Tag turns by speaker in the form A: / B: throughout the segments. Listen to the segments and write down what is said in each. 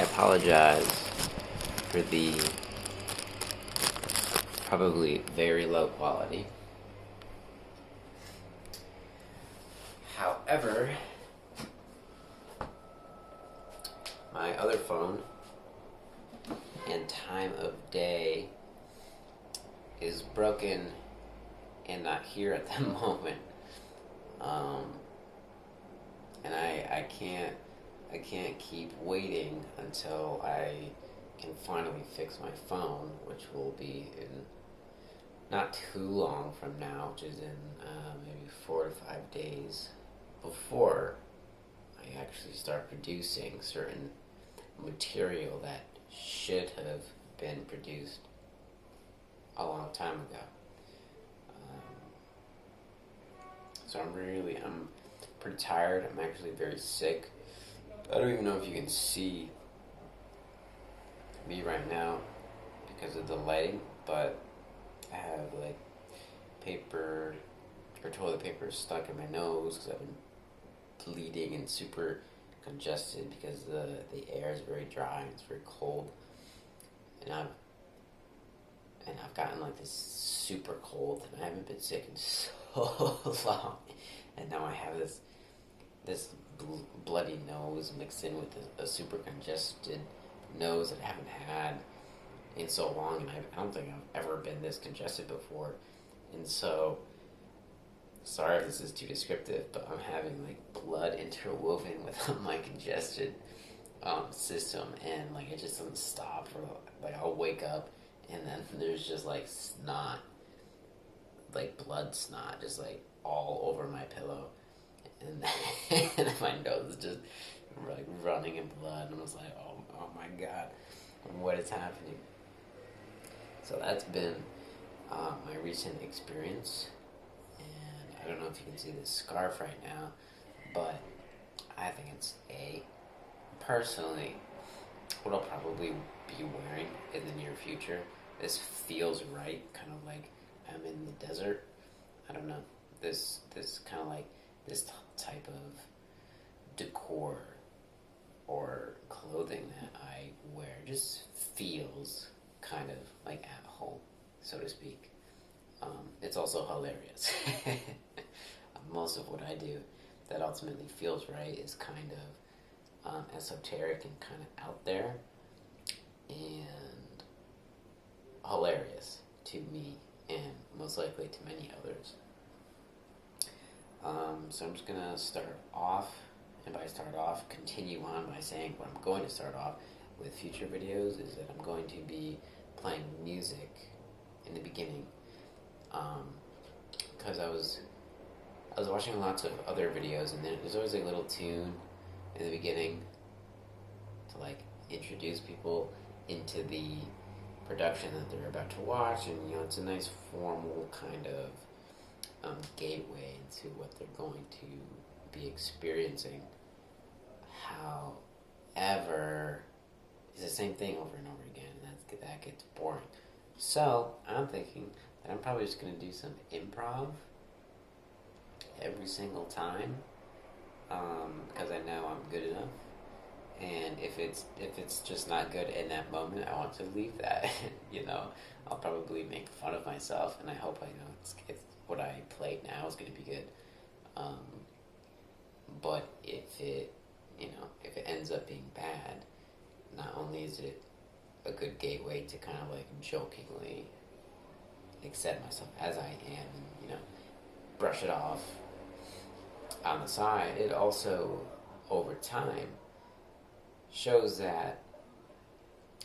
A: apologize for the probably very low quality. However, my other phone and time of day is broken and not here at the moment. And I can't keep waiting until I can finally fix my phone, which will be in not too long from now, which is in maybe 4 to 5 days before I actually start producing certain material that should have been produced a long time ago. So I'm pretty tired. I'm actually very sick. I don't even know if you can see me right now because of the lighting, but I have like paper or toilet paper stuck in my nose because I've been bleeding and super congested because the air is very dry and it's very cold, and I've gotten like this super cold, and I haven't been sick in so long, and now I have this bloody nose mixed in with a super congested nose that I haven't had in so long, and I don't think I've ever been this congested before. And so, sorry if this is too descriptive, but I'm having like blood interwoven with my congested system, and like it just doesn't stop. For like I'll wake up and then there's just like snot, like blood snot, just like all over my pillow, and my nose is just like running in blood, and I was like, oh my god, what is happening? So that's been my recent experience, and I don't know if you can see this scarf right now, but I think it's personally what I'll probably be wearing in the near future. This feels right, kind of like I'm in the desert. I don't know, this kind of like this type of decor or clothing that I wear just feels kind of like at home, so to speak. It's also hilarious. Most of what I do that ultimately feels right is kind of esoteric and kind of out there and hilarious to me and most likely to many others. So I'm just gonna start off, and by start off, continue on by saying what I'm going to start off with future videos is that I'm going to be playing music in the beginning, because I was watching lots of other videos, and there's always a little tune in the beginning to like introduce people into the production that they're about to watch, and it's a nice formal kind of gateway into what they're going to be experiencing. However, it's the same thing over and over again, and that gets boring. So I'm thinking that I'm probably just going to do some improv every single time, because I know I'm good enough. And if it's just not good in that moment, I want to leave that. I'll probably make fun of myself, and I hope it's what I played now is going to be good. But if it ends up being bad, not only is it a good gateway to kind of like jokingly accept myself as I am, and brush it off on the side, it also over time shows that,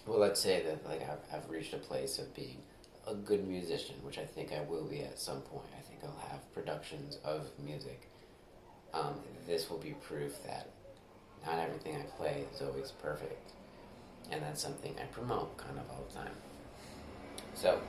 A: well, let's say that like I've reached a place of being a good musician, which I think I will be at some point. I think I'll have productions of music. This will be proof that not everything I play is always perfect, and that's something I promote kind of all the time. So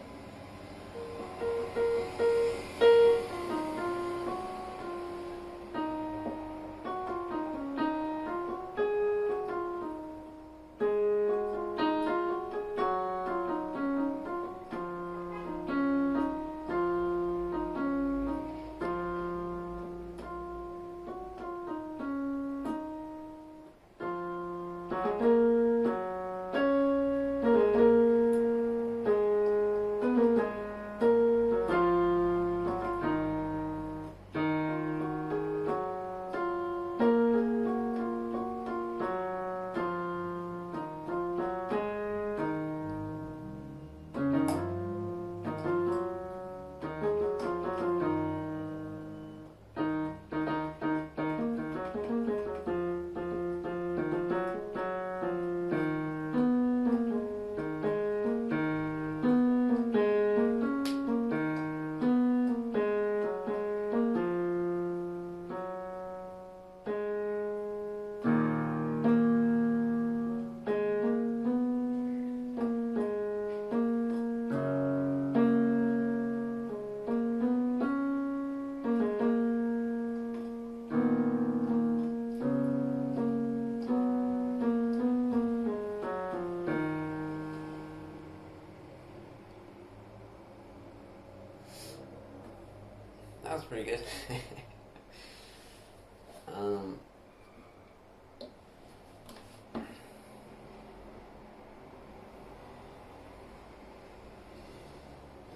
A: Yeah,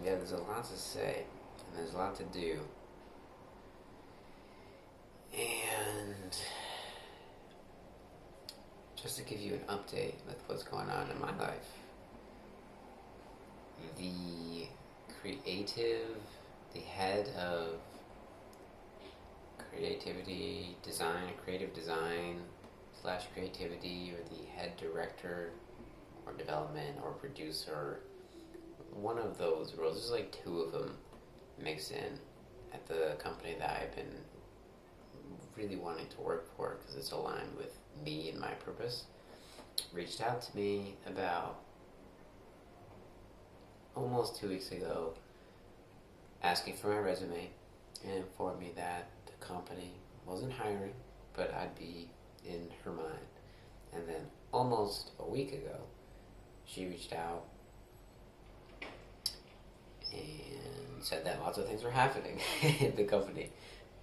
A: there's a lot to say, and there's a lot to do. And just to give you an update with what's going on in my life, the head of creative design / creativity, or the head director or development or producer, one of those roles, there's like two of them mixed in at the company that I've been really wanting to work for because it's aligned with me and my purpose, reached out to me about almost 2 weeks ago, asking for my resume and informed me that the company wasn't hiring, but I'd be in her mind. And then almost a week ago, she reached out and said that lots of things were happening in the company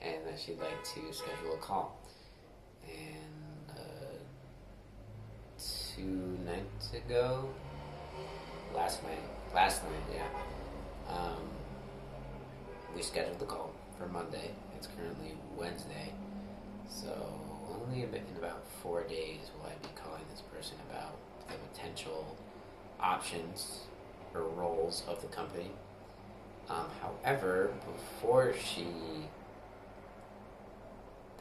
A: and that she'd like to schedule a call. And 2 nights ago, last night, we scheduled the call for Monday. It's currently Wednesday, so only in about 4 days will I be calling this person about the potential options or roles of the company. However, before she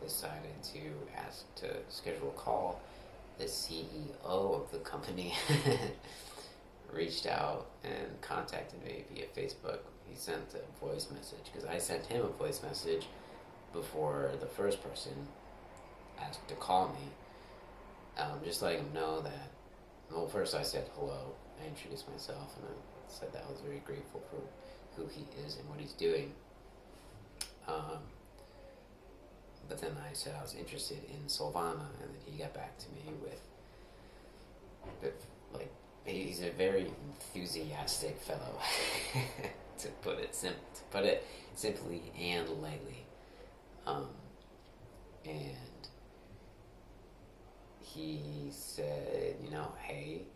A: decided to ask to schedule a call, the CEO of the company reached out and contacted me via Facebook. He sent a voice message because I sent him a voice message before the first person asked to call me, just letting him know that, well, first I said hello, I introduced myself, and I said that I was very grateful for who he is and what he's doing. But then I said I was interested in Solvana, and then he got back to me with like, he's a very enthusiastic fellow, to put it simply and lightly. And he said, hey,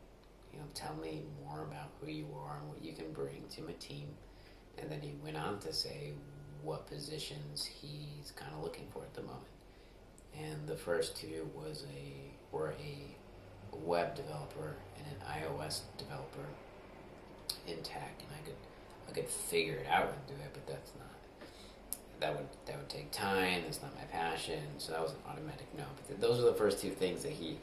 A: tell me more about who you are and what you can bring to my team. And then he went on to say what positions he's kind of looking for at the moment. And the first two were a web developer and an iOS developer in tech, and I could figure it out and do it, but that would take time. That's not my passion, so that was an automatic no. But those are the first two things that he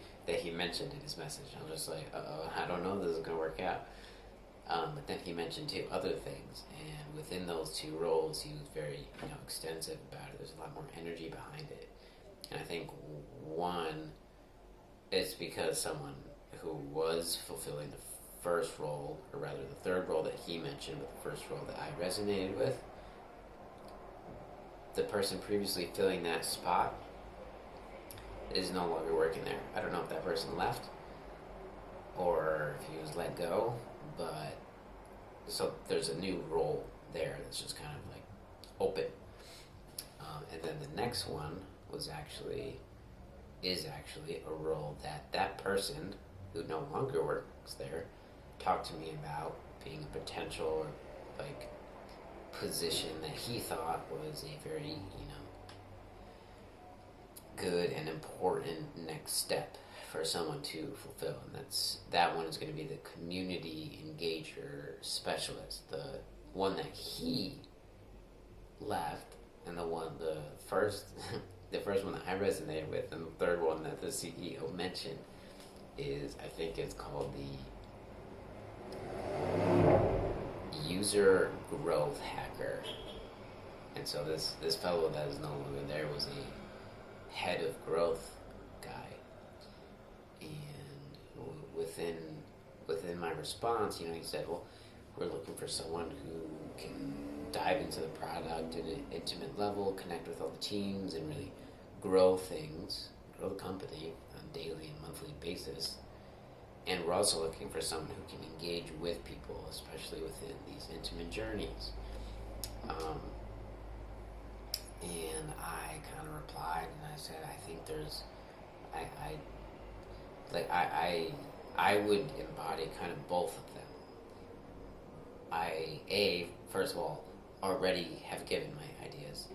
A: mentioned in his message. I was just like, I don't know if this is gonna work out. But then he mentioned two other things, and within those two roles, he was very extensive about it. There's a lot more energy behind it, and I think one, it's because someone who was fulfilling the first role, or rather the third role that he mentioned, but the first role that I resonated with, the person previously filling that spot is no longer working there. I don't know if that person left or if he was let go, but so there's a new role there that's just kind of like open. And then the next one is actually a role that person who no longer works there talked to me about being a potential position that he thought was a very good and important next step for someone to fulfill, and that one is going to be the community engager specialist, the one that he left, and the first one that I resonated with, and the third one that the CEO mentioned I think it's called the user growth hacker. And so this fellow that is no longer there was a head of growth guy. And within my response, he said, well, we're looking for someone who can dive into the product at an intimate level, connect with all the teams, and really grow the company on a daily and monthly basis. And we're also looking for someone who can engage with people, especially within these intimate journeys. And I kind of replied, and I said, I think there's, I like I would embody kind of both of them. First of all, already have given my ideas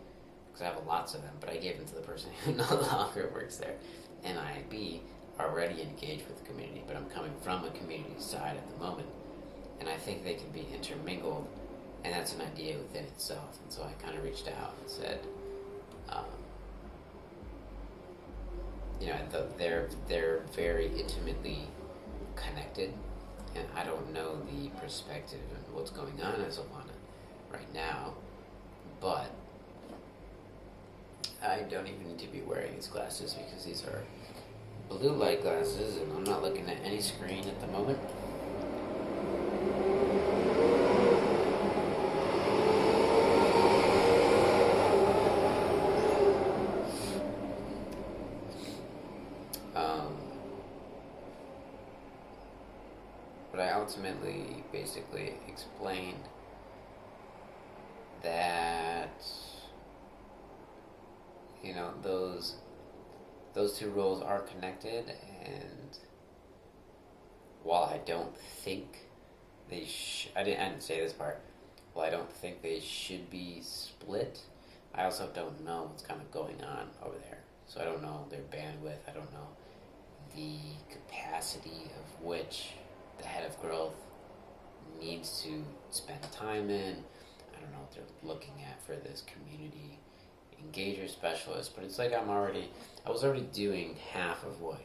A: because I have lots of them, but I gave them to the person who no longer works there. And I, B, already engaged with the community, but I'm coming from a community side at the moment, and I think they can be intermingled, and that's an idea within itself. And so I kind of reached out and said, um, they're very intimately connected, and I don't know the perspective and what's going on in Savannah right now, but I don't even need to be wearing these glasses because these are blue light glasses, and I'm not looking at any screen at the moment. But I ultimately basically explained that, those two roles are connected, and while I don't think I didn't say this part. While I don't think they should be split, I also don't know what's kind of going on over there. So I don't know their bandwidth. I don't know the capacity of which the head of growth needs to spend time in. I don't know what they're looking at for this community engager specialist, but it's like I was already doing half of what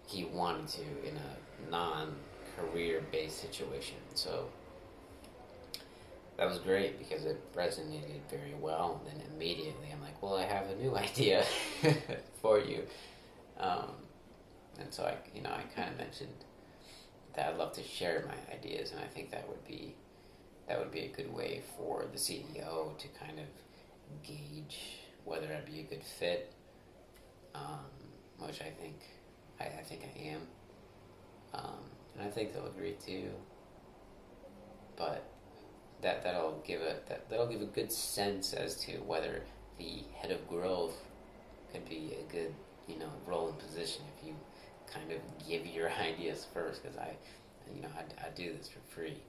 A: he wanted to in a non-career based situation. So that was great because it resonated very well. And then immediately I'm like, well, I have a new idea for you. And so I kind of mentioned that I'd love to share my ideas, and I think that would be a good way for the CEO to kind of gauge whether I'd be a good fit, which I think I am, and I think they'll agree too. But that'll give a good sense as to whether the head of growth could be a good role and position if you kind of give your ideas first, because I do this for free,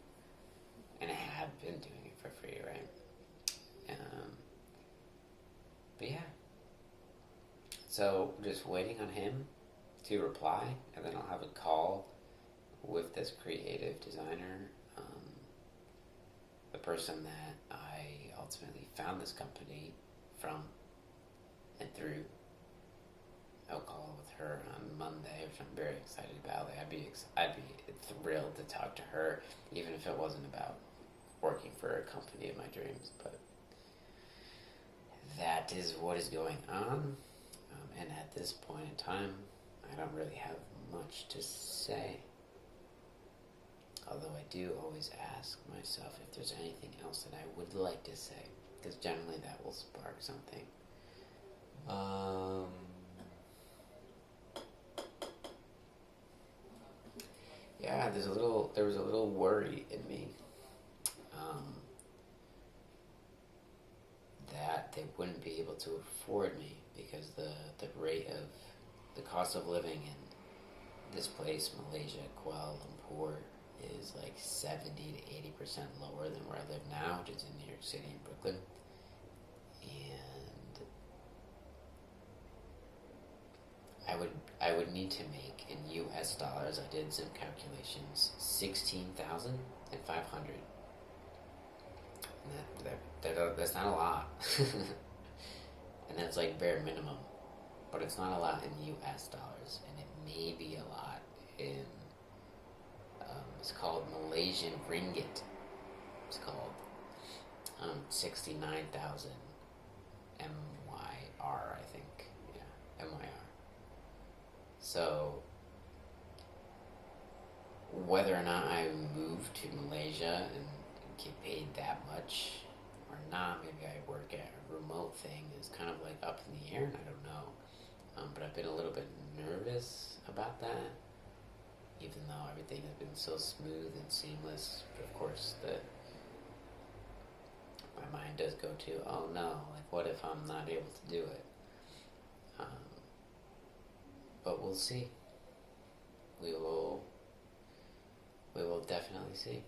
A: and I have been doing it for free, right? But yeah, so just waiting on him to reply, and then I'll have a call with this creative designer, the person that I ultimately found this company from and through. I'll call with her on Monday, which I'm very excited about. Like, I'd be thrilled to talk to her, even if it wasn't about working for a company of my dreams. But that is what is going on, and at this point in time, I don't really have much to say. Although I do always ask myself if there's anything else that I would like to say, because generally that will spark something. Yeah, there was a little worry in me that they wouldn't be able to afford me because the rate of the cost of living in this place, Malaysia, Kuala Lumpur, is like 70 to 80% lower than where I live now, which is in New York City and Brooklyn. And I would need to make in US dollars, I did some calculations, 16,500. And that's not a lot. And that's like bare minimum. But it's not a lot in US dollars, and it may be a lot in it's called Malaysian ringgit. It's called 69,000 MYR, I think. Yeah, MYR. So whether or not I move to Malaysia and get paid that much or not, maybe I work at a remote thing, is kind of like up in the air, and I don't know. But I've been a little bit nervous about that, even though everything has been so smooth and seamless. But of course, the my mind does go to, oh no, like what if I'm not able to do it? But we'll see. We will definitely see.